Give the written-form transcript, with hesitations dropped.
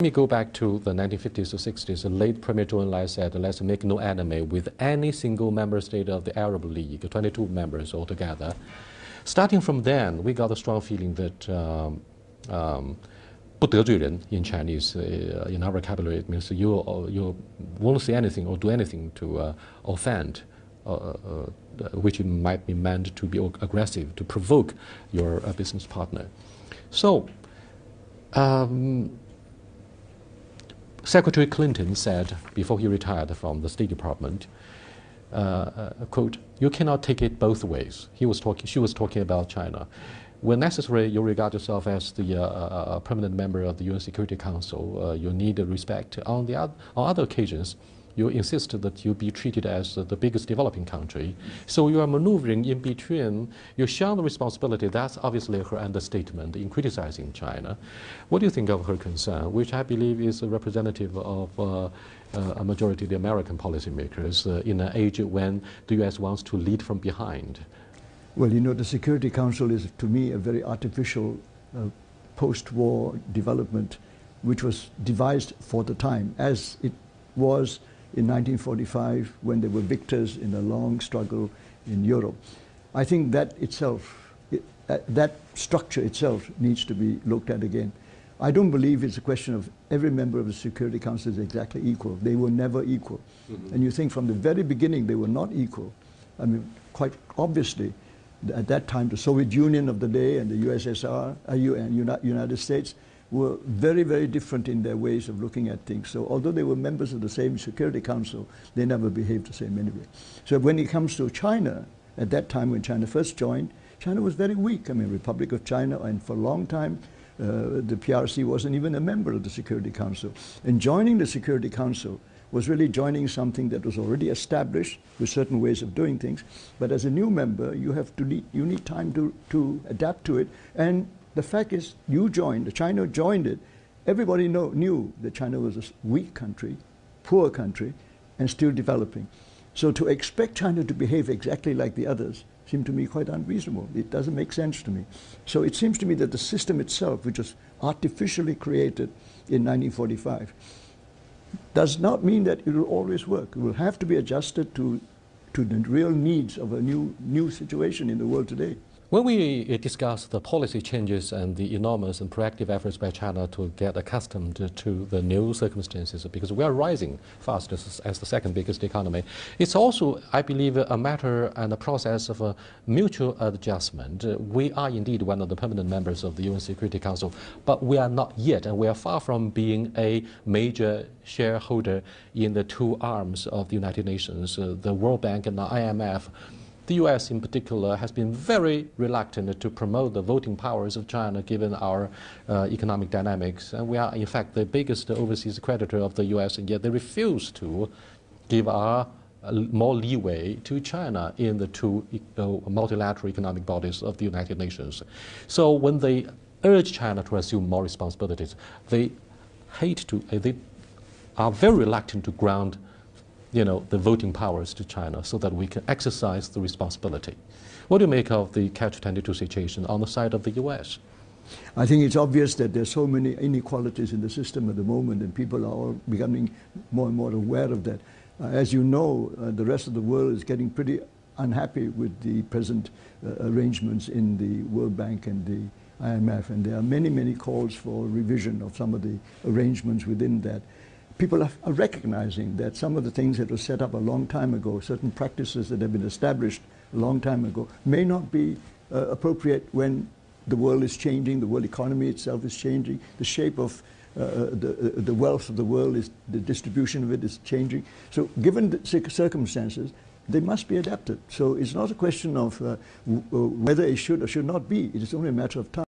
Let me go back to the 1950s or 60s. The late Premier Zhou Enlai said, let's make no enemy with any single member state of the Arab League, 22 members altogether. Starting from then, we got a strong feeling that 不得罪人 in Chinese, in our vocabulary, it means you won't say anything or do anything to offend, which might be meant to be aggressive, to provoke your business partner. So, Secretary Clinton said before he retired from the State Department, quote, "You cannot take it both ways." She was talking about China. When necessary, you regard yourself as the permanent member of the UN Security Council. You need respect. On other occasions, you insist that you be treated as the biggest developing country. So you are maneuvering in between. You share the responsibility. That's obviously her understatement in criticizing China. What do you think of her concern, which I believe is a representative of a majority of the American policymakers in an age when the U.S. wants to lead from behind? Well, you know, the Security Council is, to me, a very artificial post-war development which was devised for the time, as it was in 1945 when they were victors in a long struggle in Europe. I think that itself, that structure itself needs to be looked at again. I don't believe it's a question of every member of the Security Council is exactly equal. They were never equal. Mm-hmm. And you think from the very beginning they were not equal. I mean, quite obviously, at that time, the Soviet Union of the day and the USSR and United States were very, very different in their ways of looking at things. So although they were members of the same Security Council, they never behaved the same anyway. So when it comes to China, at that time when China first joined, China was very weak. I mean, Republic of China, and for a long time, the PRC wasn't even a member of the Security Council. And joining the Security Council was really joining something that was already established with certain ways of doing things. But as a new member, you need time to adapt to it. And the fact is, China joined it. Everybody knew that China was a weak country, poor country, and still developing. So to expect China to behave exactly like the others seemed to me quite unreasonable. It doesn't make sense to me. So it seems to me that the system itself, which was artificially created in 1945, does not mean that it will always work. It will have to be adjusted to the real needs of a new situation in the world today. When we discuss the policy changes and the enormous and proactive efforts by China to get accustomed to the new circumstances, because we are rising fast as the second biggest economy, it's also, I believe, a matter and a process of a mutual adjustment. We are indeed one of the permanent members of the UN Security Council, but we are not yet, and we are far from being a major shareholder in the two arms of the United Nations, the World Bank and the IMF. The U.S. in particular has been very reluctant to promote the voting powers of China given our economic dynamics. And we are, in fact, the biggest overseas creditor of the U.S., and yet they refuse to give our more leeway to China in the two multilateral economic bodies of the United Nations. So when they urge China to assume more responsibilities, they are very reluctant to ground the voting powers to China so that we can exercise the responsibility. What do you make of the catch-22 situation on the side of the U.S.? I think it's obvious that there's so many inequalities in the system at the moment, and people are all becoming more and more aware of that. As you know, the rest of the world is getting pretty unhappy with the present arrangements in the World Bank and the IMF, and there are many, many calls for revision of some of the arrangements within that. People are recognizing that some of the things that were set up a long time ago, certain practices that have been established a long time ago, may not be appropriate when the world is changing, the world economy itself is changing, the shape of the wealth of the world, the distribution of it is changing. So given the circumstances, they must be adapted. So it's not a question of whether it should or should not be. It is only a matter of time.